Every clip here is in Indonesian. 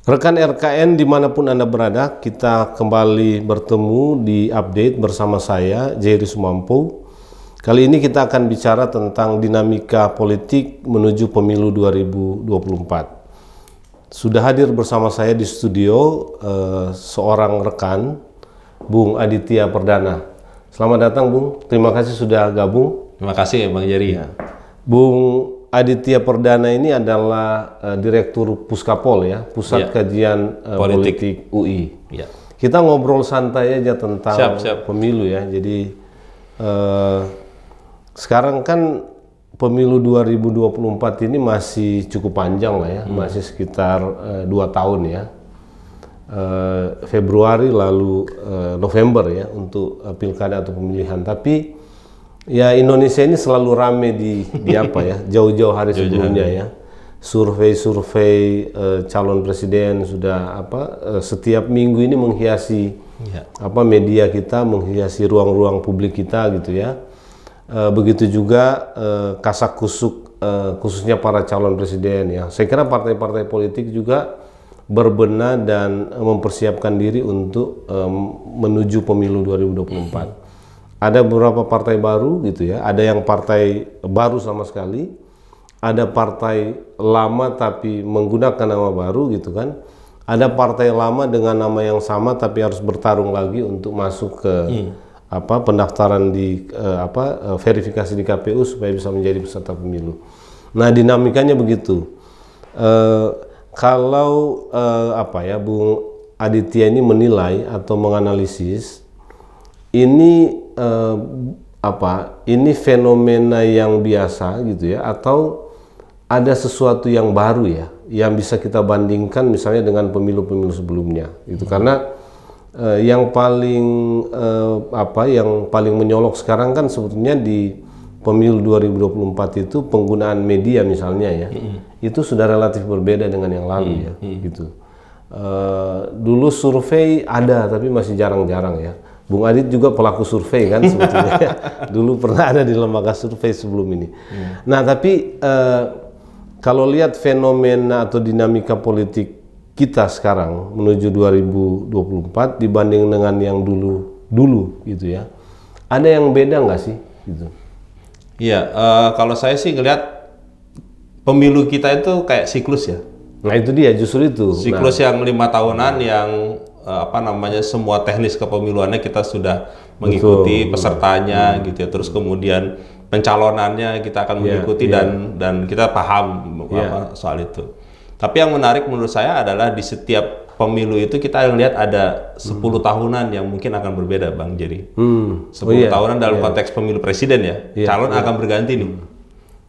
Rekan RKN dimanapun Anda berada, kita kembali bertemu di update bersama saya, Jerry Sumampo. Kali ini kita akan bicara tentang dinamika politik menuju pemilu 2024. Sudah hadir bersama saya di studio seorang rekan, Bung Aditya Perdana. Selamat datang Bung, terima kasih sudah gabung. Terima kasih Bang Jerry. Ya. Bung Aditya Perdana ini adalah Direktur Puskapol ya, Pusat Kajian Politik UI. Ya. Kita ngobrol santai aja tentang Siap. pemilu ya. Jadi sekarang kan pemilu 2024 ini masih cukup panjang lah ya, masih sekitar 2 tahun ya. Februari lalu November ya untuk pilkada atau pemilihan. Tapi ya Indonesia ini selalu rame di apa ya, jauh-jauh hari sebelumnya ya. Survei calon presiden sudah setiap minggu ini menghiasi media kita, menghiasi ruang-ruang publik kita gitu ya. Begitu juga kasak-kusuk khususnya para calon presiden ya. Saya kira partai-partai politik juga berbenah dan mempersiapkan diri untuk menuju pemilu 2024. Ada beberapa partai baru gitu ya, ada yang partai baru sama sekali, ada partai lama tapi menggunakan nama baru gitu kan, ada partai lama dengan nama yang sama tapi harus bertarung lagi untuk masuk ke pendaftaran di verifikasi di KPU supaya bisa menjadi peserta pemilu. Nah dinamikanya begitu. Kalau Bung Aditya ini menilai atau menganalisis ini ini fenomena yang biasa gitu ya, atau ada sesuatu yang baru ya yang bisa kita bandingkan misalnya dengan pemilu-pemilu sebelumnya gitu. Karena yang paling menyolok sekarang kan sebetulnya di pemilu 2024 itu penggunaan media misalnya ya, itu sudah relatif berbeda dengan yang lalu ya gitu. Dulu survei ada tapi masih jarang-jarang ya. Bung Adit juga pelaku survei kan sebetulnya. Dulu pernah ada di lembaga survei sebelum ini. Nah tapi kalau lihat fenomena atau dinamika politik kita sekarang menuju 2024 dibanding dengan yang dulu gitu ya, ada yang beda nggak sih gitu? Iya, kalau saya sih ngelihat pemilu kita itu kayak siklus ya. Nah itu dia, justru itu. Siklus yang 5 tahunan yang semua teknis kepemiluannya kita sudah mengikuti. Betul. Pesertanya gitu ya. Terus kemudian pencalonannya kita akan mengikuti dan kita paham soal itu. Tapi yang menarik menurut saya adalah di setiap pemilu itu kita lihat ada 10 tahunan yang mungkin akan berbeda Bang Jerry. 10 tahunan dalam konteks pemilu presiden ya. Calon akan berganti nih.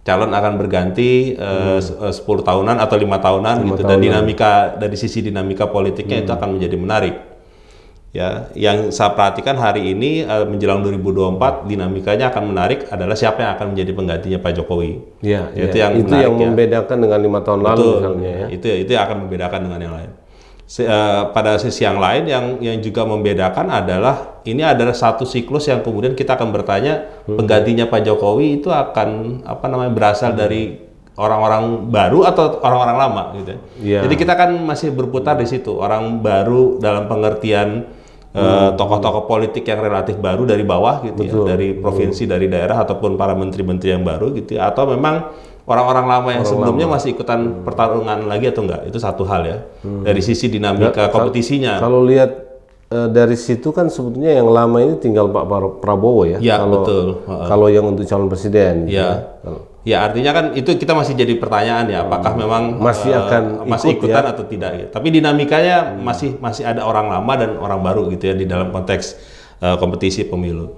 Calon akan berganti 10 tahunan atau 5 tahunan gitu, dan dinamika dari sisi dinamika politiknya itu akan menjadi menarik. Ya, yang saya perhatikan hari ini menjelang 2024 dinamikanya akan menarik adalah siapa yang akan menjadi penggantinya Pak Jokowi. Itu yang membedakan dengan 5 tahun lalu misalnya ya. Itu yang akan membedakan dengan yang lain. Pada sisi yang lain yang juga membedakan adalah ini adalah satu siklus yang kemudian kita akan bertanya penggantinya Pak Jokowi itu akan berasal dari orang-orang baru atau orang-orang lama gitu. Jadi kita kan masih berputar di situ, orang baru dalam pengertian tokoh-tokoh politik yang relatif baru dari bawah gitu ya, dari provinsi, dari daerah ataupun para menteri-menteri yang baru gitu ya, atau memang orang-orang lama yang sebelumnya masih ikutan pertarungan lagi atau enggak, itu satu hal ya. Dari sisi dinamika kompetisinya. Kalau lihat dari situ kan sebetulnya yang lama ini tinggal Pak Prabowo ya. Betul. Kalau yang untuk calon presiden. Ya artinya kan itu kita masih jadi pertanyaan ya, apakah memang masih ikutan atau tidak ya. Tapi dinamikanya masih ada orang lama dan orang baru gitu ya di dalam konteks kompetisi pemilu.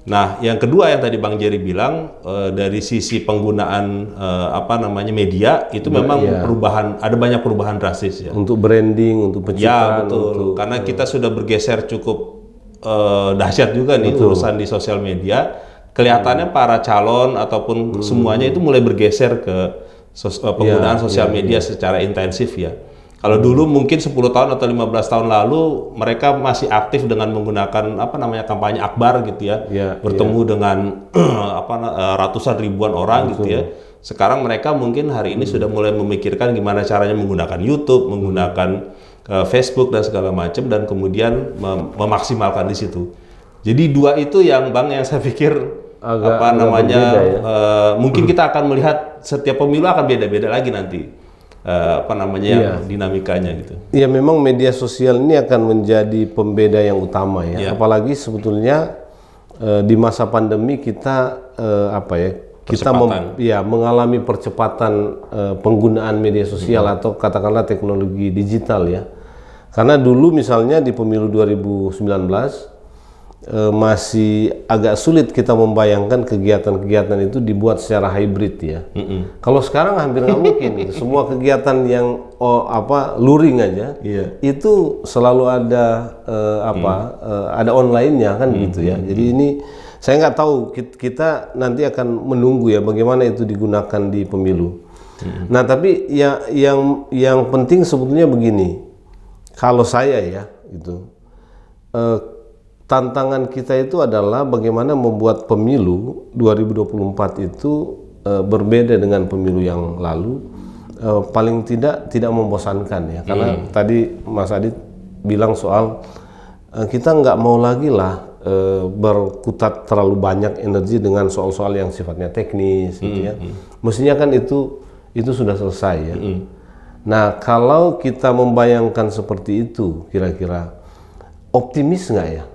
Nah, yang kedua yang tadi Bang Jerry bilang dari sisi penggunaan media itu memang ada banyak perubahan drastis ya. Untuk branding, untuk pencitraan. Ya betul. Karena kita sudah bergeser cukup dahsyat juga nih urusan di sosial media. Kelihatannya para calon ataupun semuanya itu mulai bergeser ke penggunaan sosial media secara intensif ya. Kalau dulu mungkin 10 tahun atau 15 tahun lalu mereka masih aktif dengan menggunakan kampanye akbar gitu ya, bertemu dengan ratusan ribuan orang gitu ya. Sekarang mereka mungkin hari ini sudah mulai memikirkan gimana caranya menggunakan YouTube, menggunakan Facebook dan segala macam, dan kemudian memaksimalkan di situ. Jadi dua itu yang saya pikir agak berbeda, ya? Mungkin kita akan melihat setiap pemilu akan beda-beda lagi nanti. Dinamikanya gitu. Iya, memang media sosial ini akan menjadi pembeda yang utama ya. Apalagi sebetulnya di masa pandemi kita kita mengalami percepatan penggunaan media sosial atau katakanlah teknologi digital ya. Karena dulu misalnya di pemilu 2019 masih agak sulit kita membayangkan kegiatan-kegiatan itu dibuat secara hybrid ya. Kalau sekarang hampir nggak mungkin gitu. Semua kegiatan yang luring aja itu selalu ada ada online-nya kan gitu ya. Jadi ini saya nggak tahu, kita nanti akan menunggu ya bagaimana itu digunakan di pemilu. Nah, tapi yang penting sebetulnya begini. Kalau saya ya gitu. Tantangan kita itu adalah bagaimana membuat pemilu 2024 itu berbeda dengan pemilu yang lalu, paling tidak membosankan ya. Karena tadi Mas Adit bilang soal kita nggak mau lagi lah berkutat terlalu banyak energi dengan soal-soal yang sifatnya teknis gitu ya. Mestinya kan itu sudah selesai ya. Nah, kalau kita membayangkan seperti itu, kira-kira optimis nggak ya?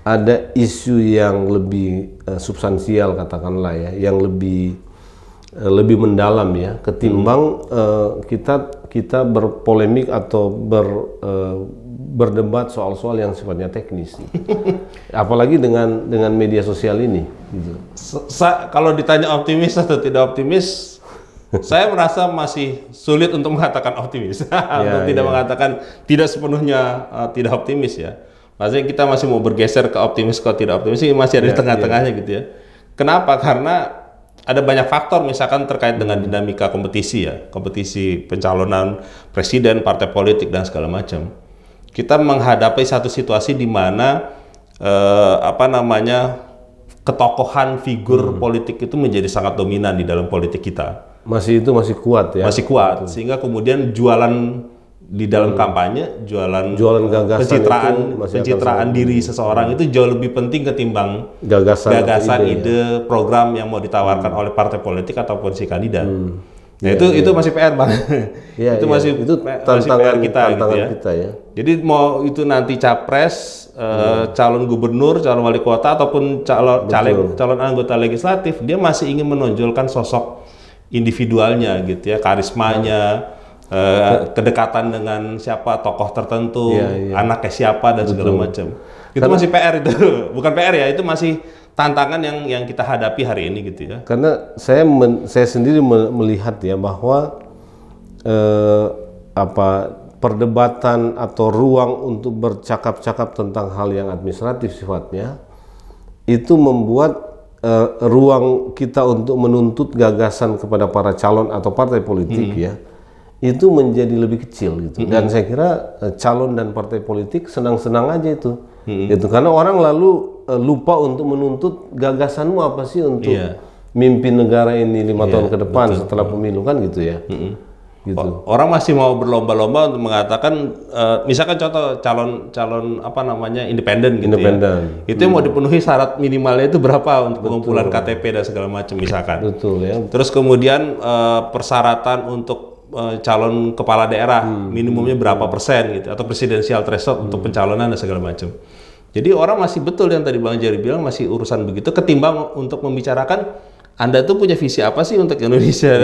Ada isu yang lebih substansial katakanlah ya, yang lebih mendalam ya, ketimbang kita berpolemik atau berdebat soal-soal yang sifatnya teknis. Apalagi dengan media sosial ini. Gitu. Kalau ditanya optimis atau tidak optimis, saya merasa masih sulit untuk mengatakan optimis, tidak mengatakan tidak sepenuhnya tidak optimis ya. Maksudnya kita masih mau bergeser ke optimis ke tidak optimis, masih ada di tengah-tengahnya gitu ya. Kenapa? Karena ada banyak faktor, misalkan terkait dengan dinamika kompetisi ya, kompetisi pencalonan presiden, partai politik dan segala macam. Kita menghadapi satu situasi di mana ketokohan figur politik itu menjadi sangat dominan di dalam politik kita. Masih kuat ya. Masih kuat, sehingga kemudian jualan di dalam kampanye, jualan gagasan, pencitraan diri seseorang itu jauh lebih penting ketimbang gagasan ide, program yang mau ditawarkan oleh partai politik ataupun si kandidat. Nah, itu masih PR, Bang. Itu masih PR kita gitu ya. Jadi mau itu nanti capres, calon gubernur, calon wali kota ataupun calon anggota legislatif, dia masih ingin menonjolkan sosok individualnya gitu ya, karismanya, kedekatan dengan siapa tokoh tertentu, anaknya siapa dan segala macam. Itu masih PR itu, bukan PR ya, itu masih tantangan yang kita hadapi hari ini gitu ya. Karena saya sendiri melihat ya bahwa perdebatan atau ruang untuk bercakap-cakap tentang hal yang administratif sifatnya itu membuat ruang kita untuk menuntut gagasan kepada para calon atau partai politik ya itu menjadi lebih kecil gitu. Dan saya kira calon dan partai politik senang-senang aja itu. Itu karena orang lalu lupa untuk menuntut gagasanmu apa sih untuk mimpin negara ini 5 tahun ke depan setelah pemilu kan gitu ya. Gitu. Orang masih mau berlomba-lomba untuk mengatakan misalkan contoh calon independen gitu ya. Itu yang mau dipenuhi syarat minimalnya itu berapa untuk pengumpulan KTP dan segala macam misalkan. Betul ya. Terus kemudian persyaratan untuk calon kepala daerah minimumnya berapa persen gitu, atau presidensial threshold untuk pencalonan dan segala macam. Jadi orang masih betul yang tadi Bang Jerry bilang, masih urusan begitu ketimbang untuk membicarakan Anda tuh punya visi apa sih untuk Indonesia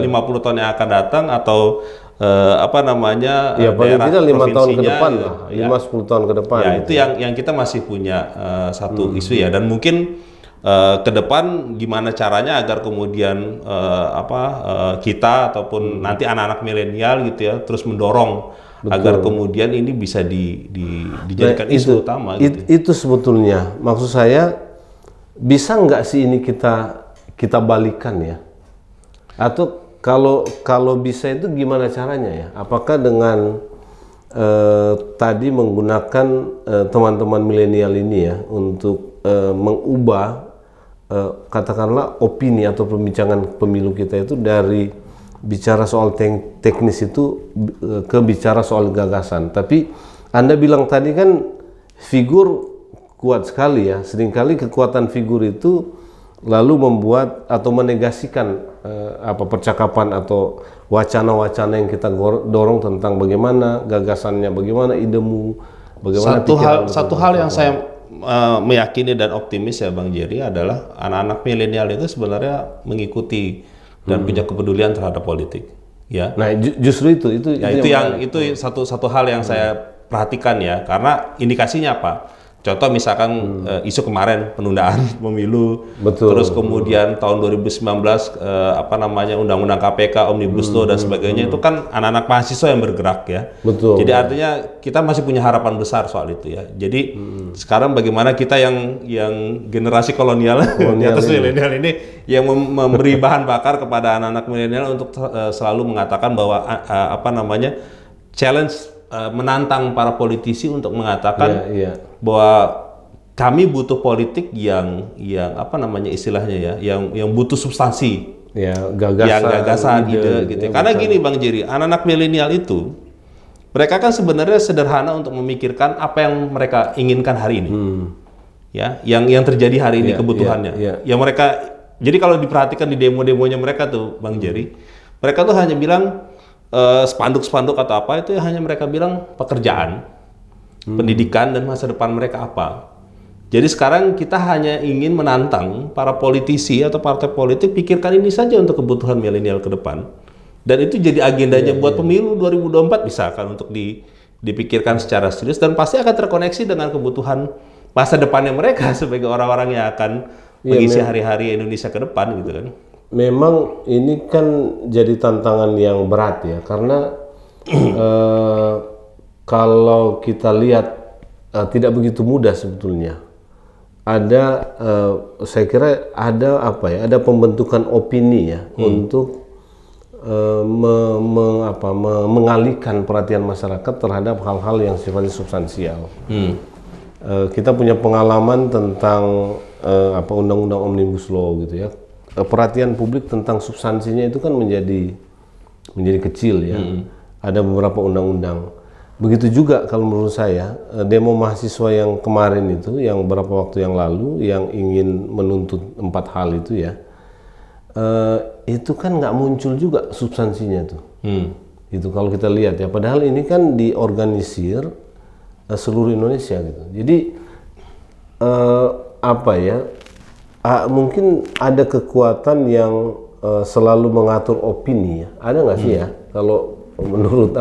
50 tahun yang akan datang, atau paling tidak 5 tahun ke depan lah, 5-10 tahun ke depan. Ya, itu yang kita masih punya satu isu ya, dan mungkin ke depan gimana caranya agar kemudian kita ataupun nanti anak-anak milenial gitu ya terus mendorong agar kemudian ini bisa dijadikan isu utama gitu. Itu sebetulnya maksud saya, bisa nggak sih ini kita balikan ya, atau kalau bisa itu gimana caranya ya? Apakah dengan tadi menggunakan teman-teman milenial ini ya untuk mengubah katakanlah opini atau pembincangan pemilu kita itu dari bicara soal teknis itu ke bicara soal gagasan. Tapi Anda bilang tadi kan figur kuat sekali ya. Seringkali kekuatan figur itu lalu membuat atau menegasikan percakapan atau wacana-wacana yang kita dorong tentang bagaimana gagasannya, bagaimana idemu, bagaimana satu hal yang saya meyakini dan optimis ya Bang Jerry adalah anak-anak milenial itu sebenarnya mengikuti dan punya kepedulian terhadap politik. Ya. Nah, justru itu satu hal yang saya perhatikan ya, karena indikasinya apa? Contoh misalkan isu kemarin penundaan pemilu, terus kemudian tahun 2019 undang-undang KPK, Omnibus Law dan sebagainya, itu kan anak-anak mahasiswa yang bergerak ya. Betul. Jadi artinya kita masih punya harapan besar soal itu ya. Jadi sekarang bagaimana kita yang generasi kolonial di atas milenial ini yang memberi bahan bakar kepada anak-anak milenial untuk selalu mengatakan bahwa challenge, menantang para politisi untuk mengatakan bahwa kami butuh politik yang istilahnya ya, yang butuh substansi, gagasan, ide gitu. Karena gini Bang Jerry, anak-anak milenial itu mereka kan sebenarnya sederhana untuk memikirkan apa yang mereka inginkan hari ini, ya, yang terjadi hari ini kebutuhannya, yang mereka. Jadi kalau diperhatikan di demo-demonya mereka tuh Bang Jerry, mereka tuh hanya bilang spanduk-spanduk atau apa itu hanya mereka bilang pekerjaan, pendidikan dan masa depan mereka apa. Jadi sekarang kita hanya ingin menantang para politisi atau partai politik, pikirkan ini saja untuk kebutuhan milenial ke depan. Dan itu jadi agendanya buat pemilu 2024 misalkan untuk dipikirkan secara serius dan pasti akan terkoneksi dengan kebutuhan masa depannya mereka sebagai orang-orang yang akan mengisi hari-hari Indonesia ke depan gitu kan. Memang ini kan jadi tantangan yang berat ya, karena kalau kita lihat tidak begitu mudah sebetulnya. Ada, saya kira ada pembentukan opini ya untuk mengalihkan perhatian masyarakat terhadap hal-hal yang sifatnya substansial. Kita punya pengalaman tentang undang-undang Omnibus Law gitu ya. Perhatian publik tentang substansinya itu kan menjadi kecil ya. Ada beberapa undang-undang. Begitu juga kalau menurut saya demo mahasiswa yang kemarin itu, yang beberapa waktu yang lalu, yang ingin menuntut 4 hal itu ya, itu kan nggak muncul juga substansinya tuh. Itu kalau kita lihat ya. Padahal ini kan diorganisir seluruh Indonesia gitu. Jadi mungkin ada kekuatan yang selalu mengatur opini ya. Ada nggak sih ya? Kalau menurut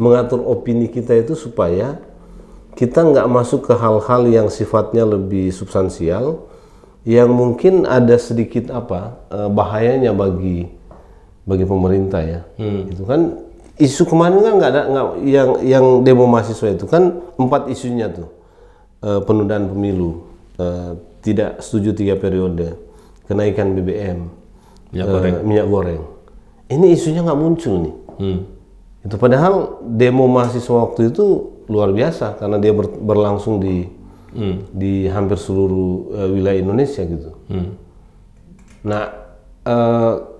mengatur opini kita itu supaya kita nggak masuk ke hal-hal yang sifatnya lebih substansial, yang mungkin ada sedikit bahayanya bagi pemerintah ya. Itu kan isu kemarin kan nggak yang demo mahasiswa itu kan 4 isunya tuh, penundaan pemilu, tidak setuju 3 periode, kenaikan BBM, minyak goreng. Ini isunya nggak muncul nih. Itu padahal demo mahasiswa waktu itu luar biasa karena dia berlangsung di hampir seluruh wilayah Indonesia gitu. Nah,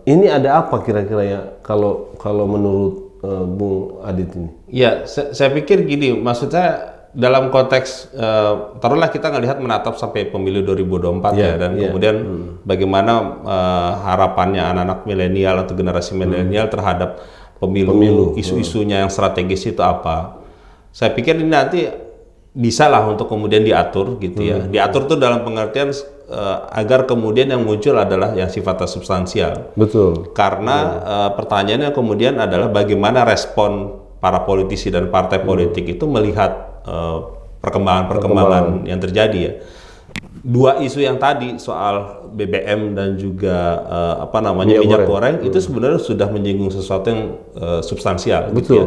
ini ada apa kira-kira ya kalau menurut Bung Adit ini? Ya, saya pikir gini, maksudnya dalam konteks taruhlah kita ngelihat menatap sampai pemilu 2024 ya, dan kemudian bagaimana harapannya anak-anak milenial atau generasi milenial terhadap pemilu isu-isunya yang strategis itu apa. Saya pikir ini nanti bisa lah untuk kemudian diatur gitu ya. Diatur tuh dalam pengertian agar kemudian yang muncul adalah yang sifatnya substansial. Betul. Karena pertanyaannya kemudian adalah bagaimana respon para politisi dan partai politik itu melihat perkembangan yang terjadi ya. 2 isu yang tadi soal BBM dan juga minyak goreng itu sebenarnya sudah menyinggung sesuatu yang substansial. Betul. Gitu ya.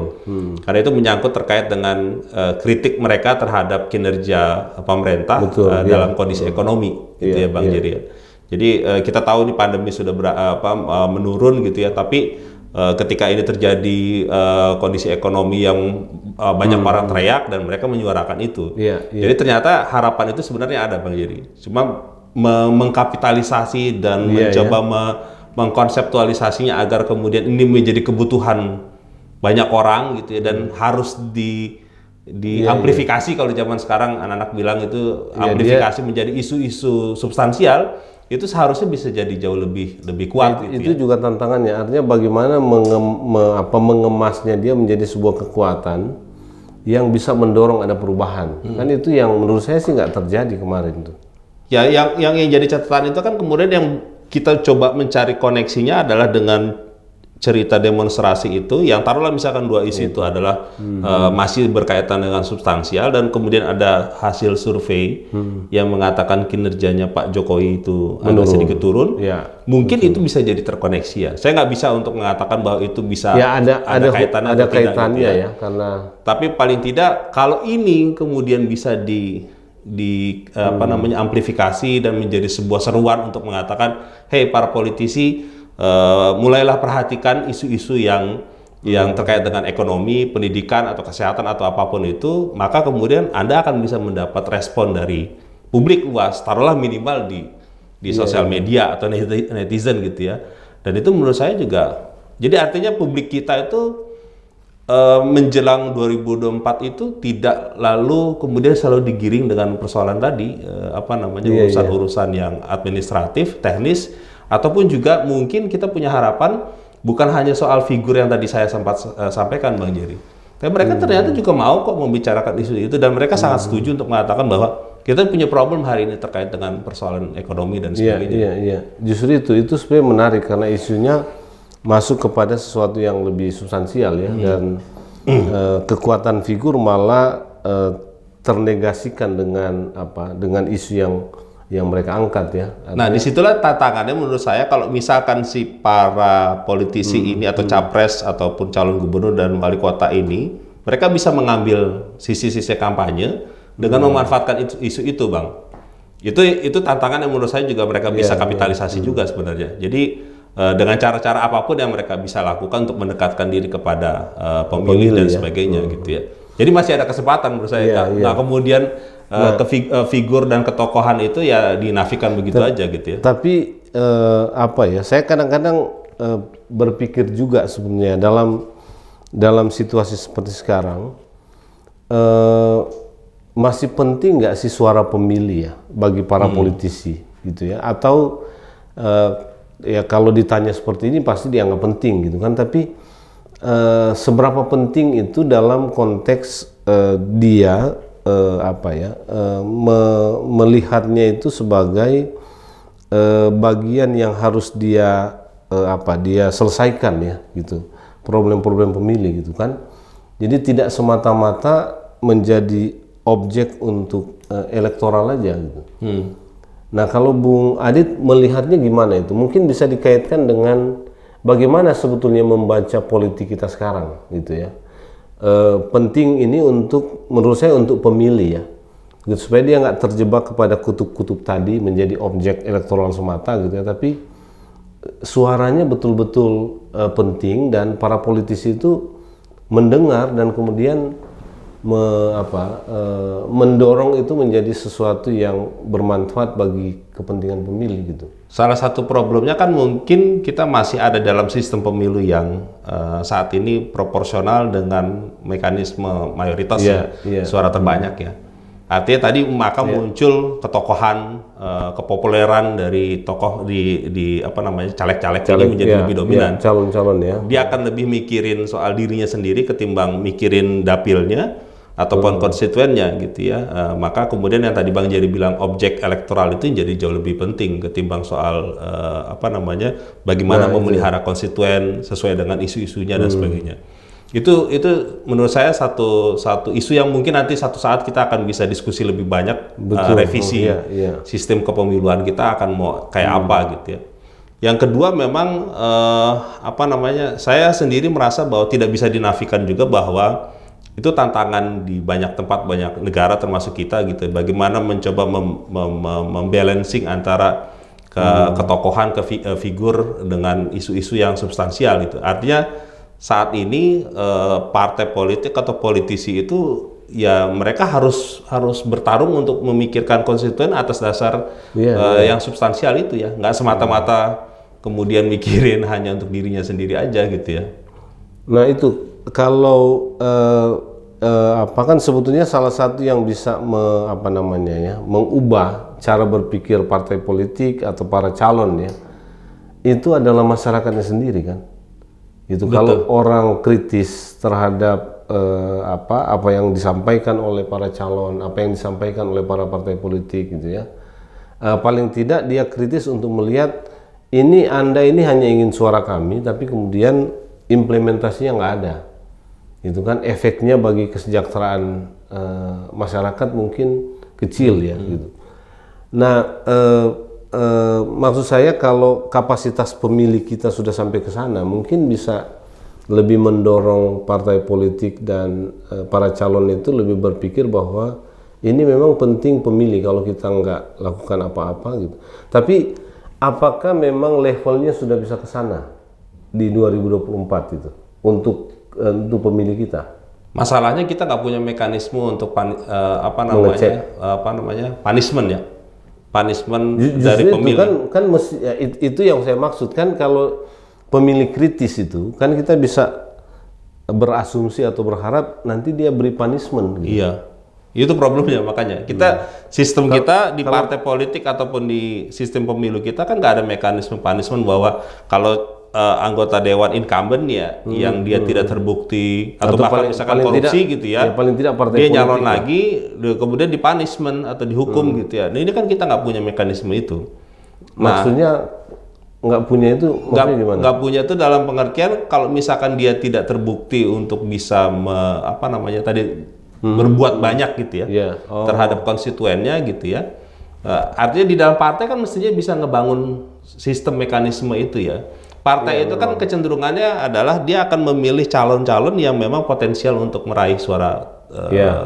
Karena itu menyangkut terkait dengan kritik mereka terhadap kinerja pemerintah dalam kondisi ekonomi, gitu ya Bang Jerry. Jadi kita tahu di pandemi sudah menurun gitu ya, tapi ketika ini terjadi kondisi ekonomi yang banyak orang teriak dan mereka menyuarakan itu. Jadi ternyata harapan itu sebenarnya ada Bang Jerry. Cuma mengkapitalisasi dan mencoba mengkonseptualisasinya agar kemudian ini menjadi kebutuhan banyak orang gitu ya, dan harus diamplifikasi. Kalau zaman sekarang anak-anak bilang itu amplifikasi menjadi isu-isu substansial, itu seharusnya bisa jadi jauh lebih kuat. Itu juga tantangannya, artinya bagaimana mengemasnya dia menjadi sebuah kekuatan yang bisa mendorong ada perubahan. Kan itu yang menurut saya sih nggak terjadi kemarin tuh. Ya, yang jadi catatan itu kan kemudian yang kita coba mencari koneksinya adalah dengan cerita demonstrasi itu, yang taruhlah misalkan dua isu itu adalah masih berkaitan dengan substansial, dan kemudian ada hasil survei yang mengatakan kinerjanya Pak Jokowi itu agak sedikit turun. Mungkin itu bisa jadi terkoneksi ya. Saya nggak bisa untuk mengatakan bahwa itu bisa ada kaitannya ya, karena tapi paling tidak kalau ini kemudian bisa amplifikasi dan menjadi sebuah seruan untuk mengatakan, hey para politisi, mulailah perhatikan isu-isu yang terkait dengan ekonomi, pendidikan atau kesehatan atau apapun itu, maka kemudian Anda akan bisa mendapat respon dari publik luas, taruhlah minimal di sosial media atau netizen gitu ya. Dan itu menurut saya juga, jadi artinya publik kita itu menjelang 2024 itu tidak lalu kemudian selalu digiring dengan persoalan tadi, urusan-urusan yang administratif, teknis, ataupun juga mungkin kita punya harapan bukan hanya soal figur yang tadi saya sempat sampaikan Bang Jerry. Tapi mereka ternyata juga mau kok membicarakan isu itu, dan mereka sangat setuju untuk mengatakan bahwa kita punya problem hari ini terkait dengan persoalan ekonomi dan sebagainya. Iya. Justru itu sebenarnya menarik karena isunya masuk kepada sesuatu yang lebih substansial ya, dan kekuatan figur malah ternegasikan dengan isu yang mereka angkat ya. Nah, disitulah tantangannya menurut saya, kalau misalkan si para politisi ini atau capres ataupun calon gubernur dan wali kota ini, mereka bisa mengambil sisi-sisi kampanye dengan memanfaatkan isu itu, Bang. Itu tantangan yang menurut saya juga mereka bisa kapitalisasi juga sebenarnya. Jadi dengan cara-cara apapun yang mereka bisa lakukan untuk mendekatkan diri kepada pemilih dan sebagainya gitu ya. Jadi masih ada kesempatan menurut saya. Nah, kemudian figur dan ketokohan itu ya dinafikan begitu aja gitu ya. Tapi saya kadang-kadang berpikir juga sebenarnya dalam situasi seperti sekarang, masih penting nggak sih suara pemilih ya bagi para politisi gitu ya, atau ya kalau ditanya seperti ini pasti dianggap penting gitu kan, tapi seberapa penting itu dalam konteks dia melihatnya itu sebagai bagian yang harus dia selesaikan ya gitu, problem-problem pemilih gitu kan. Jadi tidak semata-mata menjadi objek untuk elektoral aja gitu. Nah, kalau Bung Adit melihatnya gimana itu? Mungkin bisa dikaitkan dengan bagaimana sebetulnya membaca politik kita sekarang gitu ya. Penting ini menurut saya untuk pemilih ya, gitu, supaya dia nggak terjebak kepada kutub-kutub tadi menjadi objek elektoral semata gitu ya, tapi suaranya betul-betul penting, dan para politisi itu mendengar dan kemudian mendorong itu menjadi sesuatu yang bermanfaat bagi kepentingan pemilih gitu. Salah satu problemnya kan mungkin kita masih ada dalam sistem pemilu yang saat ini proporsional dengan mekanisme mayoritas suara terbanyak ya. Artinya tadi muncul ketokohan, kepopuleran dari tokoh di caleg-caleg ini menjadi lebih dominan. Calon-calon ya. Dia akan lebih mikirin soal dirinya sendiri ketimbang mikirin dapilnya ataupun konstituennya gitu ya. Maka kemudian yang tadi Bang Jerry bilang objek elektoral itu jadi jauh lebih penting ketimbang soal bagaimana memelihara konstituen sesuai dengan isu-isunya dan sebagainya. Itu menurut saya satu isu yang mungkin nanti satu saat kita akan bisa diskusi lebih banyak. Revisi sistem kepemiluan kita akan mau kayak apa gitu ya. Yang kedua memang saya sendiri merasa bahwa tidak bisa dinafikan juga bahwa itu tantangan di banyak tempat, banyak negara termasuk kita gitu. Bagaimana mencoba membalancing antara ketokohan, figur dengan isu-isu yang substansial gitu. Artinya saat ini partai politik atau politisi itu ya mereka harus bertarung untuk memikirkan konstituen atas dasar yang substansial itu ya, nggak semata-mata kemudian mikirin hanya untuk dirinya sendiri aja gitu ya. Nah itu kalau apa kan sebetulnya salah satu yang bisa mengubah cara berpikir partai politik atau para calon ya, itu adalah masyarakatnya sendiri kan. Itu kalau orang kritis terhadap apa yang disampaikan oleh para calon, apa yang disampaikan oleh para partai politik gitu ya, paling tidak dia kritis untuk melihat ini Anda ini hanya ingin suara kami, tapi kemudian implementasinya nggak ada. Itu kan efeknya bagi kesejahteraan masyarakat mungkin kecil ya gitu. Nah maksud saya kalau kapasitas pemilih kita sudah sampai ke sana, mungkin bisa lebih mendorong partai politik dan para calon itu lebih berpikir bahwa ini memang penting pemilih kalau kita nggak lakukan apa-apa gitu. Tapi apakah memang levelnya sudah bisa ke sana di 2024 itu untuk pemilih kita? Masalahnya kita nggak punya mekanisme untuk punishment ya. Punishment dari pemilih. Kan mesti, ya, itu yang saya maksud kan, kalau pemilih kritis itu kan kita bisa berasumsi atau berharap nanti dia beri punishment gitu. Iya, itu problemnya. Makanya kita sistem kita di partai politik ataupun di sistem pemilu kita kan nggak ada mekanisme punishment bahwa kalau anggota dewan incumbent ya yang dia tidak terbukti atau bahkan misalkan korupsi gitu ya, paling tidak partai dia nyalon lagi kemudian di punishment atau dihukum gitu ya. Nah ini kan kita nggak punya mekanisme itu. Maksudnya nggak punya itu maksudnya gimana? Nggak punya itu dalam pengertian kalau misalkan dia tidak terbukti untuk bisa berbuat banyak gitu ya terhadap konstituennya gitu ya. Artinya di dalam partai kan mestinya bisa ngebangun sistem mekanisme itu ya. Partai itu kan kecenderungannya adalah dia akan memilih calon-calon yang memang potensial untuk meraih suara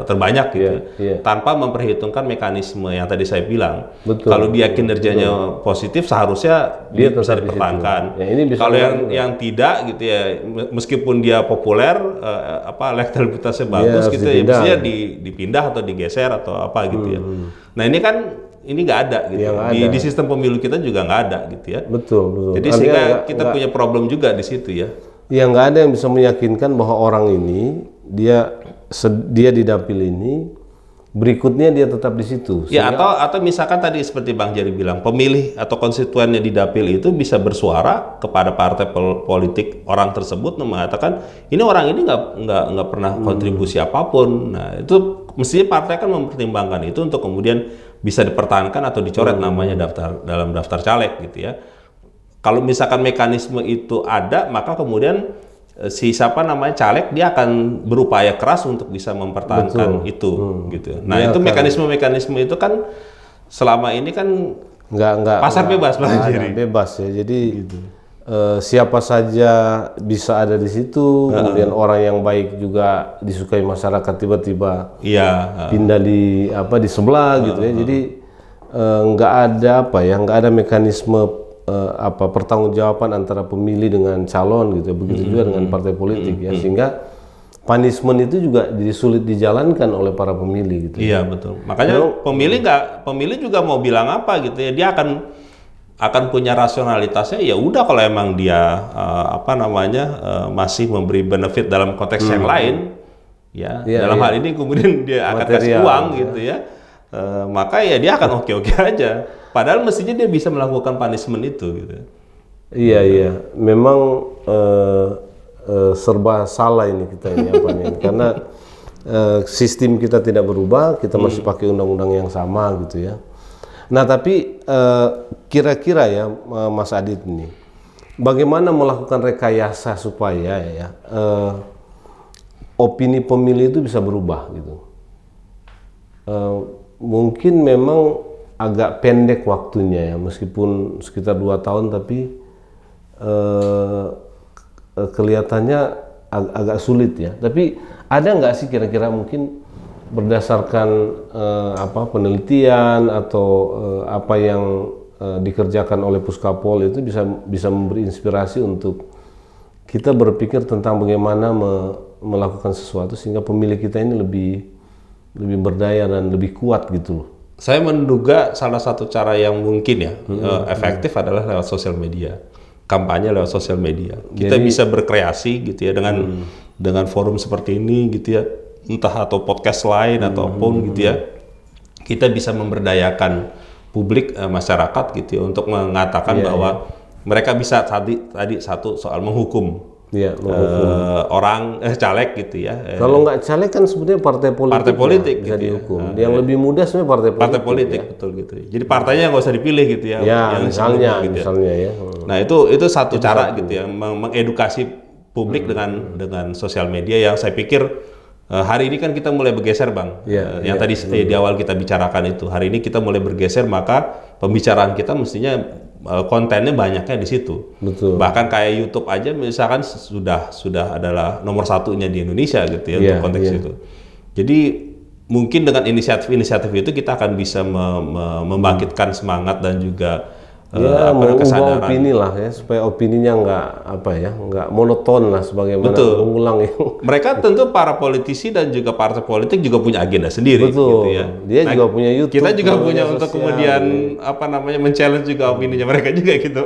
terbanyak gitu tanpa memperhitungkan mekanisme yang tadi saya bilang. Kalau dia kinerjanya positif seharusnya dia bisa dipertahankan. Kalau yang tidak gitu ya, meskipun dia populer elektabilitasnya bagus gitu ya, mestinya dipindah atau digeser atau apa gitu ya. Nah ini kan nggak ada gitu. Di sistem pemilu kita juga nggak ada gitu ya. Betul. Jadi sehingga kita punya problem juga di situ ya. Ya nggak ada yang bisa meyakinkan bahwa orang ini dia di dapil ini berikutnya dia tetap di situ. Ya atau misalkan tadi seperti Bang Jerry bilang, pemilih atau konstituennya di dapil itu bisa bersuara kepada partai politik orang tersebut dan mengatakan ini orang ini nggak pernah kontribusi apapun. Nah itu mestinya partai kan mempertimbangkan itu untuk kemudian bisa dipertahankan atau dicoret namanya dalam daftar caleg gitu ya. Kalau misalkan mekanisme itu ada, maka kemudian caleg dia akan berupaya keras untuk bisa mempertahankan itu gitu. Nah itu mekanisme itu kan selama ini kan nggak pasar bebas Bang Jerry. Bebas ya. Jadi gitu. Siapa saja bisa ada di situ, kemudian orang yang baik juga disukai masyarakat tiba-tiba pindah di sebelah gitu ya. Jadi nggak ada mekanisme pertanggungjawaban antara pemilih dengan calon gitu. Begitu juga dengan partai politik ya, sehingga punishment itu juga jadi sulit dijalankan oleh para pemilih gitu. Iya betul. Makanya pemilih juga mau bilang apa gitu ya, dia akan punya rasionalitasnya. Ya udah kalau emang dia masih memberi benefit dalam konteks yang lain dalam hal ini kemudian dia akan kasih uang gitu ya, maka ya dia akan oke-oke aja, padahal mestinya dia bisa melakukan punishment itu gitu. Iya memang serba salah ini kita ini karena sistem kita tidak berubah, kita masih pakai undang-undang yang sama gitu ya. Nah tapi kira-kira ya Mas Adit ini, bagaimana melakukan rekayasa supaya opini pemilih itu bisa berubah gitu? Mungkin memang agak pendek waktunya ya, meskipun sekitar 2 tahun, tapi kelihatannya agak sulit ya. Tapi ada nggak sih kira-kira mungkin berdasarkan penelitian atau apa yang dikerjakan oleh Puskapol itu bisa memberi inspirasi untuk kita berpikir tentang bagaimana melakukan sesuatu sehingga pemilih kita ini lebih lebih berdaya dan lebih kuat gitu loh. Saya menduga salah satu cara yang mungkin ya efektif adalah lewat sosial media, kampanye lewat sosial media. Kita bisa berkreasi gitu ya dengan forum seperti ini gitu ya, entah atau podcast lain ataupun gitu ya. Kita bisa memberdayakan publik masyarakat gitu ya untuk mengatakan bahwa mereka bisa tadi satu soal menghukum. Iya, orang caleg gitu ya. Kalau nggak caleg kan sebenarnya partai politik bisa gitu dihukum. Yang lebih mudah sebenarnya partai politik ya. Betul gitu. Jadi partainya nggak usah dipilih gitu ya. Ya, yang misalnya gitu ya. Nah itu satu cara gitu ya, mengedukasi publik dengan sosial media yang saya pikir hari ini kan kita mulai bergeser Bang. Yang tadi di awal kita bicarakan itu. Hari ini kita mulai bergeser, maka pembicaraan kita mestinya kontennya banyaknya di situ. Betul. Bahkan kayak YouTube aja misalkan sudah adalah nomor satunya di Indonesia gitu ya untuk konteks itu. Jadi mungkin dengan inisiatif itu kita akan bisa membangkitkan semangat dan juga mengubah opini lah ya, supaya opininya nggak monoton lah, sebagaimana mengulang yang mereka tentu para politisi dan juga partai politik juga punya agenda sendiri. Betul. Gitu ya. Dia juga punya YouTube, kita juga punya untuk kemudian men-challenge juga opininya mereka juga gitu.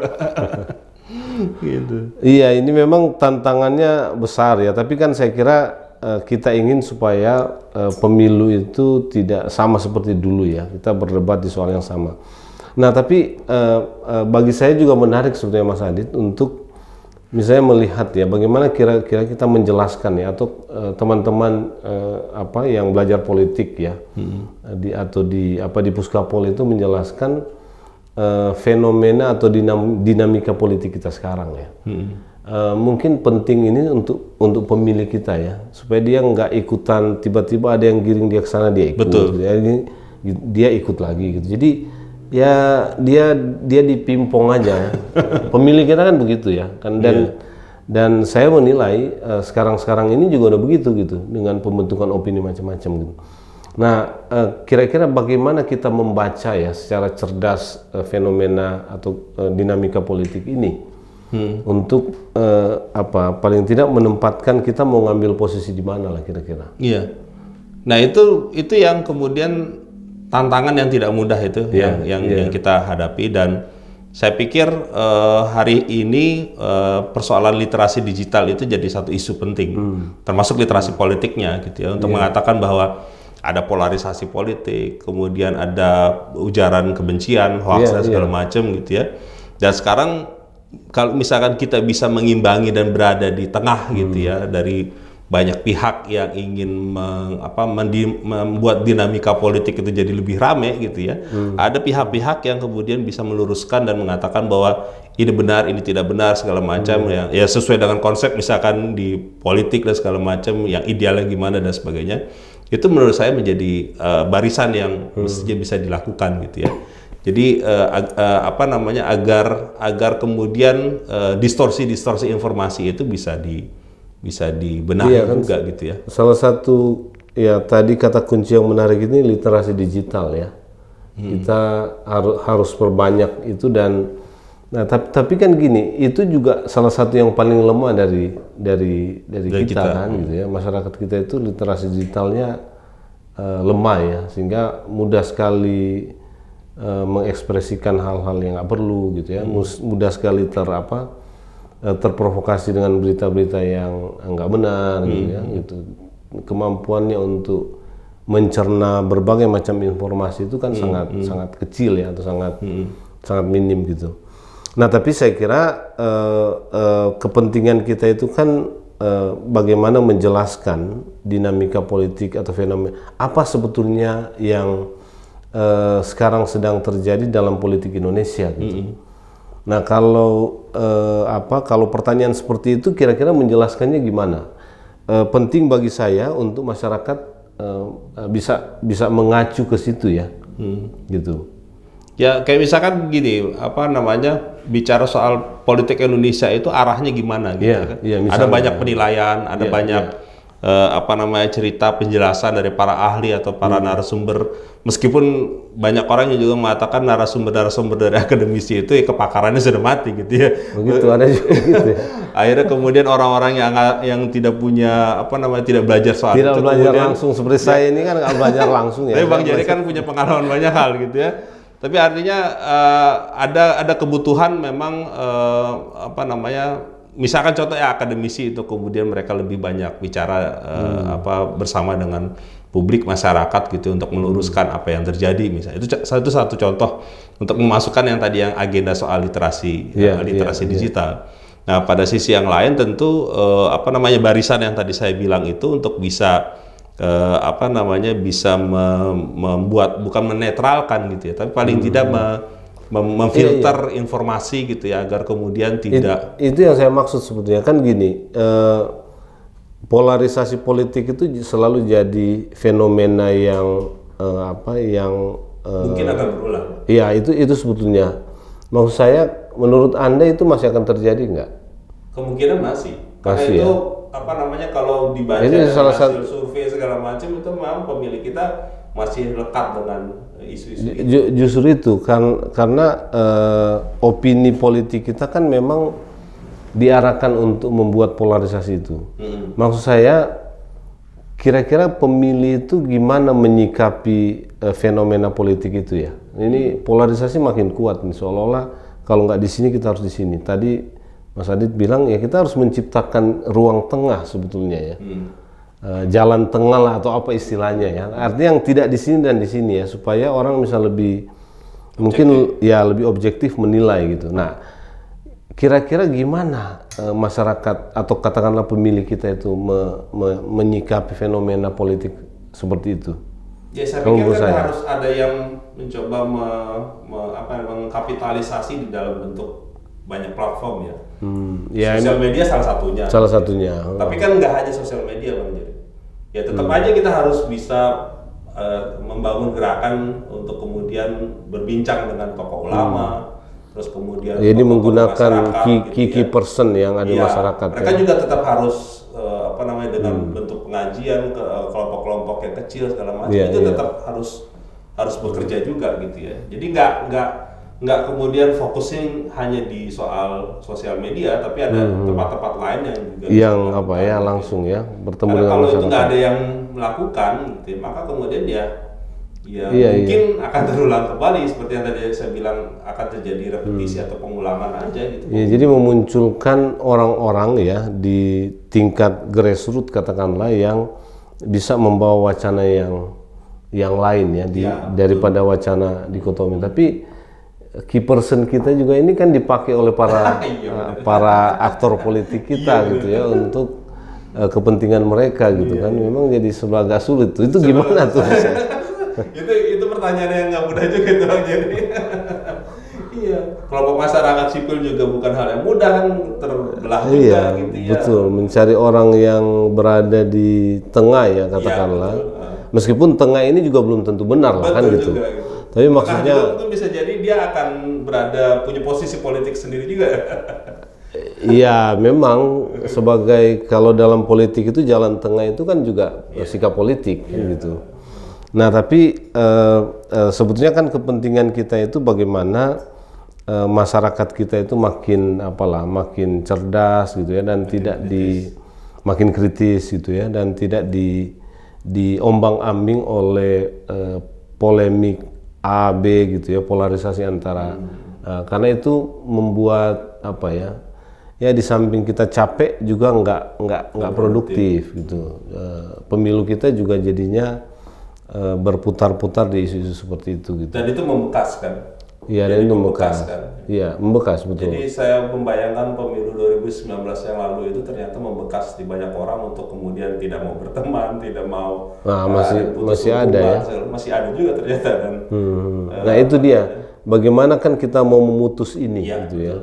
Gitu. Iya, ini memang tantangannya besar ya, tapi kan saya kira kita ingin supaya pemilu itu tidak sama seperti dulu ya, kita berdebat di soal yang sama. Nah, tapi bagi saya juga menarik sebetulnya Mas Adit untuk misalnya melihat ya bagaimana kira-kira kita menjelaskan ya, atau teman-teman yang belajar politik ya di Puskapol itu menjelaskan fenomena atau dinamika politik kita sekarang ya. Mungkin penting ini untuk pemilih kita ya, supaya dia nggak ikutan tiba-tiba ada yang giring dia ke sana dia ikut. Betul. Dia ikut lagi gitu. Jadi ya dia dipimpong aja. Pemilih kita kan begitu ya kan, dan saya menilai sekarang ini juga udah begitu gitu, dengan pembentukan opini macam-macam gitu. Nah, kira-kira bagaimana kita membaca ya secara cerdas fenomena atau dinamika politik ini untuk paling tidak menempatkan kita mau ngambil posisi di mana lah kira-kira. Iya. Nah, itu yang kemudian tantangan yang tidak mudah itu yang kita hadapi, dan saya pikir hari ini persoalan literasi digital itu jadi satu isu penting, termasuk literasi politiknya gitu ya, untuk mengatakan bahwa ada polarisasi politik, kemudian ada ujaran kebencian, hoax dan segala macam gitu ya. Dan sekarang kalau misalkan kita bisa mengimbangi dan berada di tengah gitu ya, dari banyak pihak yang ingin membuat dinamika politik itu jadi lebih rame gitu ya. Ada pihak-pihak yang kemudian bisa meluruskan dan mengatakan bahwa ini benar, ini tidak benar, segala macam ya sesuai dengan konsep misalkan di politik dan segala macam, yang idealnya gimana dan sebagainya. Itu menurut saya menjadi barisan yang mestinya bisa dilakukan gitu ya. Jadi agar kemudian distorsi informasi itu bisa dibenahi juga gitu ya. Salah satu ya tadi kata kunci yang menarik ini literasi digital ya. Kita harus perbanyak itu, dan tapi kan gini, itu juga salah satu yang paling lemah dari kita kan gitu ya. Masyarakat kita itu literasi digitalnya lemah ya, sehingga mudah sekali mengekspresikan hal-hal yang nggak perlu gitu ya. Mudah sekali terprovokasi dengan berita-berita yang nggak benar gitu ya, gitu. Kemampuannya untuk mencerna berbagai macam informasi itu kan sangat kecil ya, atau sangat minim gitu. Nah, tapi saya kira kepentingan kita itu kan bagaimana menjelaskan dinamika politik atau fenomena apa sebetulnya yang sekarang sedang terjadi dalam politik Indonesia gitu. Nah, kalau pertanyaan seperti itu kira-kira menjelaskannya gimana? Penting bagi saya untuk masyarakat bisa mengacu ke situ ya, gitu. Ya kayak misalkan gini, bicara soal politik Indonesia itu arahnya gimana gitu kan? Ada banyak penilaian, ada banyak apa namanya cerita penjelasan dari para ahli atau para narasumber, meskipun banyak orang yang juga mengatakan narasumber dari akademisi itu ya kepakarannya sudah mati gitu ya. Begitu ada juga gitu ya. Akhirnya kemudian orang-orang yang tidak punya apa namanya tidak belajar soal tidak itu belajar kemudian, langsung seperti saya ini kan nggak belajar langsung ya. Tapi Bang Jerry kan punya pengalaman banyak hal gitu ya. Tapi artinya ada kebutuhan memang apa namanya, misalkan contoh ya akademisi itu kemudian mereka lebih banyak bicara apa bersama dengan publik masyarakat gitu untuk meluruskan apa yang terjadi misalnya. Itu satu contoh untuk memasukkan yang tadi yang agenda soal literasi digital. Nah, pada sisi yang lain tentu apa namanya barisan yang tadi saya bilang itu untuk bisa apa namanya bisa membuat bukan menetralkan gitu ya, tapi paling tidak memfilter informasi gitu ya agar kemudian tidak itu yang saya maksud sebetulnya kan gini, polarisasi politik itu selalu jadi fenomena yang apa yang mungkin akan berulang. Iya, itu sebetulnya maksud saya, menurut Anda itu masih akan terjadi nggak? Kemungkinan masih. Karena itu ya? Apa namanya kalau dibaca dari hasil survei segala macam itu memang pemilih kita masih lekat dengan isu-isu itu. Justru itu karena opini politik kita kan memang diarahkan untuk membuat polarisasi itu. Maksud saya, kira-kira pemilih itu gimana menyikapi fenomena politik itu ya? Ini polarisasi makin kuat nih, seolah-olah kalau nggak di sini kita harus di sini. Tadi Mas Adit bilang ya kita harus menciptakan ruang tengah sebetulnya ya. Jalan tengah lah atau apa istilahnya ya. Artinya yang tidak di sini dan di sini ya, supaya orang bisa lebih objektif. Mungkin ya lebih objektif menilai gitu. Nah, kira-kira gimana masyarakat atau katakanlah pemilih kita itu menyikapi fenomena politik seperti itu? Ya saya pikir kan harus ada yang mencoba mengkapitalisasi di dalam bentuk banyak platform ya. Sosial media salah satunya. Salah satunya. Tapi kan nggak hanya sosial media Bang Jerry. Ya tetap aja kita harus bisa membangun gerakan untuk kemudian berbincang dengan tokoh ulama, terus kemudian ini menggunakan key person yang ada di masyarakat. Mereka juga tetap harus apa namanya dengan bentuk pengajian ke kelompok-kelompok yang kecil segala macam itu tetap harus bekerja juga gitu ya. Jadi nggak kemudian fokusnya hanya di soal sosial media, tapi ada tempat-tempat lain yang juga langsung ya bertemu karena dengan kalau masyarakat. itu nggak ada yang melakukan gitu, maka kemudian mungkin akan terulang kembali seperti yang tadi saya bilang, akan terjadi repetisi atau pengulangan aja gitu. Ya, jadi memunculkan orang-orang ya di tingkat grassroots katakanlah yang bisa membawa wacana yang lain ya daripada wacana dikotomi. Tapi key person kita juga ini kan dipakai oleh para aktor politik kita gitu ya untuk kepentingan mereka gitu kan. Memang jadi agak sulit tuh. Itu gimana tuh? itu pertanyaan yang nggak mudah juga tuh Bang Jerry. Iya, kelompok masyarakat sipil juga bukan hal yang mudah kan, terbelah juga gitu ya. Betul, mencari orang yang berada di tengah ya katakanlah. Meskipun tengah ini juga belum tentu benar lah kan gitu. Tapi maksudnya itu bisa jadi dia akan punya posisi politik sendiri juga. Iya, memang sebagai kalau dalam politik itu jalan tengah itu kan juga sikap politik kan gitu. Nah, tapi sebetulnya kan kepentingan kita itu bagaimana masyarakat kita itu makin makin cerdas gitu ya, dan makin kritis gitu ya, dan tidak diombang-ambing oleh polemik A, B gitu ya, polarisasi antara karena itu membuat di samping kita capek juga nggak produktif gitu. Pemilu kita juga jadinya berputar-putar di isu-isu seperti itu gitu. Dan itu membekas kan? Iya, dan itu membekas. Iya, membekas betul. Jadi saya membayangkan pemilu 2019 yang lalu itu ternyata membekas di banyak orang untuk kemudian tidak mau berteman, tidak mau masih ada ya. Masih ada juga ternyata kan. Nah, itu dia. Bagaimana kan kita mau memutus ini gitu ya.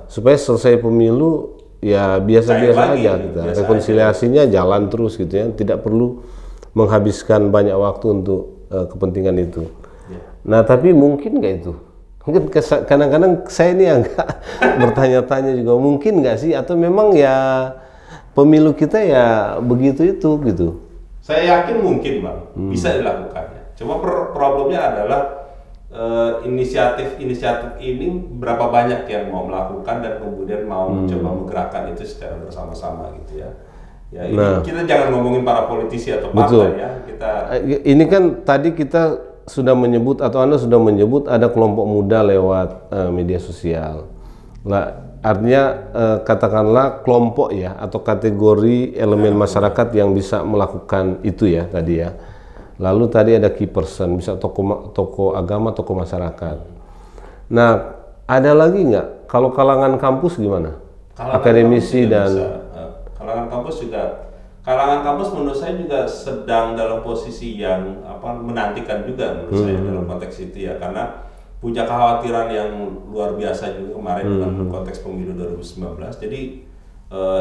Supaya selesai pemilu ya biasa-biasa aja kita. Rekonsiliasinya jalan terus gitu ya. Tidak perlu menghabiskan banyak waktu untuk kepentingan itu. Nah, tapi mungkin nggak itu? Mungkin kadang-kadang saya ini agak bertanya-tanya juga, mungkin nggak sih? Atau memang ya pemilu kita ya begitu itu gitu. Saya yakin mungkin Bang, bisa dilakukannya. Cuma problemnya adalah inisiatif ini berapa banyak yang mau melakukan dan kemudian mau mencoba menggerakkan itu secara bersama-sama gitu ya. Ya ini kita jangan ngomongin para politisi atau partai ya. Ini kan tadi kita sudah menyebut atau Anda sudah menyebut ada kelompok muda lewat media sosial. Lah artinya katakanlah kelompok ya atau kategori elemen masyarakat yang bisa melakukan itu ya tadi ya. Lalu tadi ada key person, bisa tokoh agama, tokoh masyarakat. Nah, ada lagi nggak? Kalau kalangan kampus gimana? Akademisi dan kalangan kampus juga. Kalangan kampus menurut saya juga sedang dalam posisi yang menantikan juga menurut saya dalam konteks itu ya, karena punya kekhawatiran yang luar biasa juga kemarin dalam konteks pemilu 2019. Jadi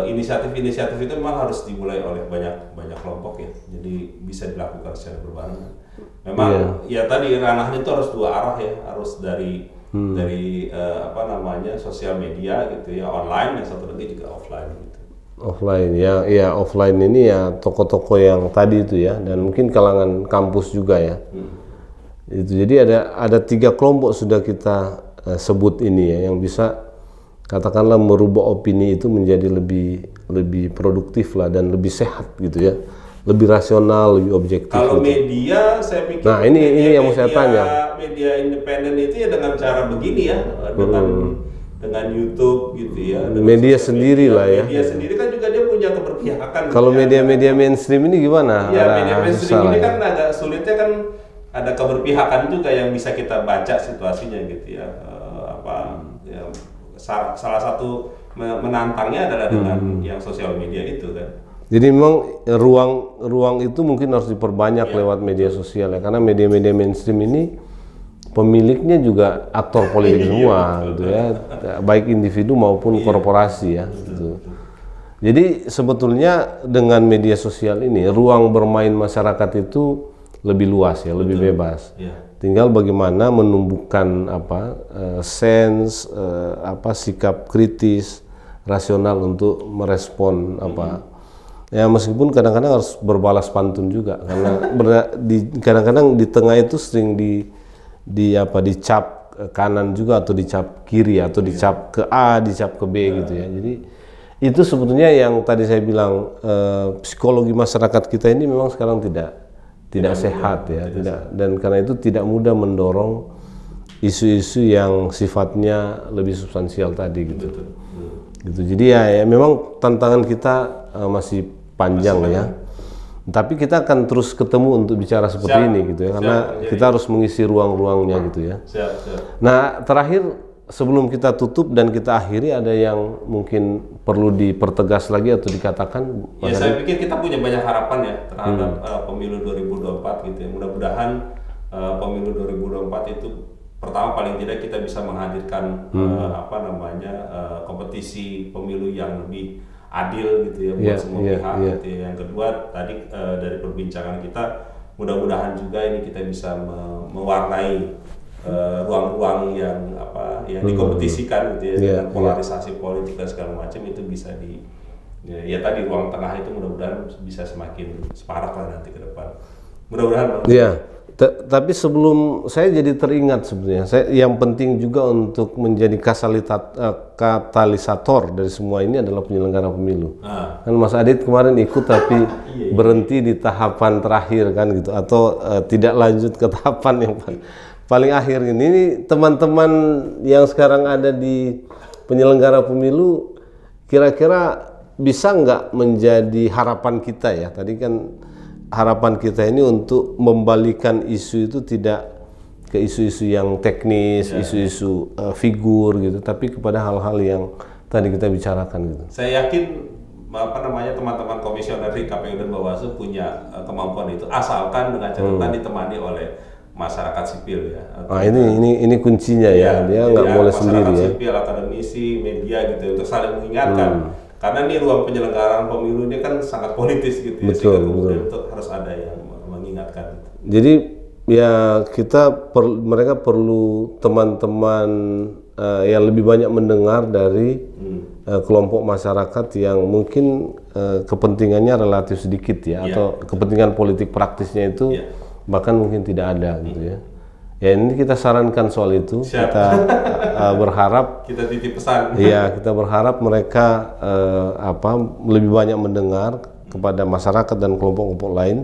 inisiatif itu memang harus dimulai oleh banyak kelompok ya, jadi bisa dilakukan secara berbarengan. Memang ya tadi ranahnya itu harus dua arah ya, harus dari sosial media gitu ya, online, yang satu lagi juga offline gitu. Offline ya offline ini ya toko-toko yang tadi itu ya, dan mungkin kalangan kampus juga ya. Itu jadi ada 3 kelompok sudah kita sebut ini ya, yang bisa katakanlah merubah opini itu menjadi lebih produktif lah dan lebih sehat gitu ya, lebih rasional, lebih objektif. Kalau gitu. Media, saya pikir. Nah ini yang mau saya tanya. Media independen itu ya dengan cara begini ya, dengan YouTube gitu ya. Media sendiri lah ya. Media sendiri kan juga dia punya keberpihakan. Kalau media-media mainstream ini gimana? Ya media mainstream ini kan agak sulitnya kan ada keberpihakan juga yang bisa kita baca situasinya gitu ya. Salah satu menantangnya adalah dengan yang sosial media itu kan. Jadi memang ruang itu mungkin harus diperbanyak lewat media sosial ya, karena media-media mainstream ini pemiliknya juga aktor politik semua gitu ya, baik individu maupun korporasi ya. Gitu. Jadi sebetulnya dengan media sosial ini ruang bermain masyarakat itu lebih luas ya, lebih bebas. Tinggal bagaimana menumbuhkan sense sikap kritis, rasional untuk merespon ya, meskipun kadang-kadang harus berbalas pantun juga, karena kadang-kadang di tengah itu sering dicap kanan juga, atau dicap kiri, atau dicap ke A, dicap ke B gitu ya. Jadi itu sebetulnya yang tadi saya bilang, psikologi masyarakat kita ini memang sekarang tidak sehat ya, dan karena itu tidak mudah mendorong isu-isu yang sifatnya lebih substansial tadi gitu. Gitu. Jadi ya memang tantangan kita masih panjang ya. Tapi kita akan terus ketemu untuk bicara seperti ini gitu ya, karena kita harus mengisi ruang-ruangnya gitu ya. Nah, terakhir sebelum kita tutup dan kita akhiri, ada yang mungkin perlu dipertegas lagi atau dikatakan? Ya, saya pikir kita punya banyak harapan ya terhadap pemilu 2024 gitu ya. Mudah-mudahan pemilu 2024 itu pertama paling tidak kita bisa menghadirkan kompetisi pemilu yang lebih adil gitu ya buat semua pihak gitu ya. Yang kedua tadi dari perbincangan kita, mudah-mudahan juga ini kita bisa mewarnai ruang-ruang yang dikompetisikan gitu ya, dengan polarisasi politik dan segala macam, itu bisa tadi ruang tengah itu mudah-mudahan bisa semakin separak lah nanti ke depan. Mudah-mudahan. Tapi sebelum saya jadi teringat sebenarnya, yang penting juga untuk menjadi katalisator dari semua ini adalah penyelenggara pemilu. Kan Mas Adit kemarin ikut tapi berhenti di tahapan terakhir kan gitu, atau tidak lanjut ke tahapan yang paling akhir ini. Ini teman-teman yang sekarang ada di penyelenggara pemilu, kira-kira bisa nggak menjadi harapan kita ya? Tadi kan harapan kita ini untuk membalikan isu itu tidak ke isu-isu yang teknis, isu-isu figur gitu, tapi kepada hal-hal yang tadi kita bicarakan gitu. Saya yakin teman-teman komisioner di KPU dan Bawaslu punya kemampuan itu, asalkan dengan catatan ditemani oleh masyarakat sipil ya. Ini kuncinya ya, dia nggak boleh sendiri ya. Masyarakat sipil, akademisi, media gitu, untuk saling mengingatkan. Karena ini ruang penyelenggaraan pemilu ini kan sangat politis gitu ya, sehingga kemudian harus ada yang mengingatkan. Jadi ya mereka perlu teman-teman yang lebih banyak mendengar dari kelompok masyarakat yang mungkin kepentingannya relatif sedikit ya, atau kepentingan politik praktisnya itu bahkan mungkin tidak ada gitu ya. Ya ini kita sarankan soal itu. Siap. Kita berharap kita titip pesan. Iya, kita berharap mereka lebih banyak mendengar kepada masyarakat dan kelompok-kelompok lain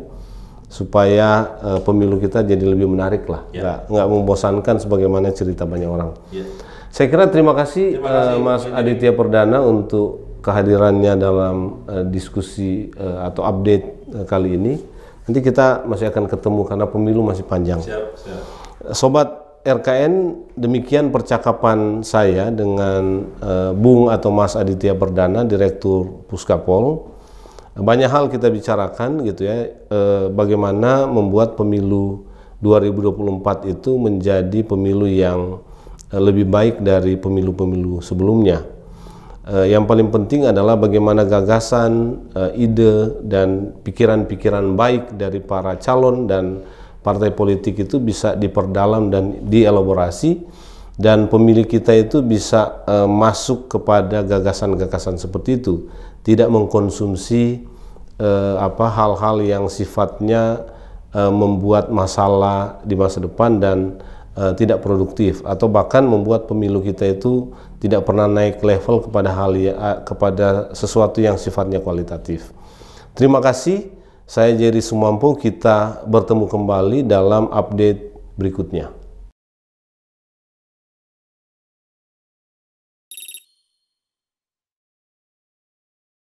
supaya pemilu kita jadi lebih menarik lah, nggak membosankan sebagaimana cerita banyak orang. Saya kira terima kasih Mas Aditya Perdana untuk kehadirannya dalam diskusi atau update kali ini. Nanti kita masih akan ketemu karena pemilu masih panjang. Siap. Sobat RKN, demikian percakapan saya dengan Bung atau Mas Aditya Perdana, Direktur Puskapol. Banyak hal kita bicarakan gitu ya, bagaimana membuat pemilu 2024 itu menjadi pemilu yang lebih baik dari pemilu-pemilu sebelumnya. Yang paling penting adalah bagaimana gagasan, ide, dan pikiran-pikiran baik dari para calon dan partai politik itu bisa diperdalam dan dielaborasi, dan pemilih kita itu bisa masuk kepada gagasan-gagasan seperti itu, tidak mengkonsumsi hal-hal yang sifatnya membuat masalah di masa depan dan tidak produktif, atau bahkan membuat pemilu kita itu tidak pernah naik level kepada sesuatu yang sifatnya kualitatif. Terima kasih. Saya Jerry Sumampo, kita bertemu kembali dalam update berikutnya.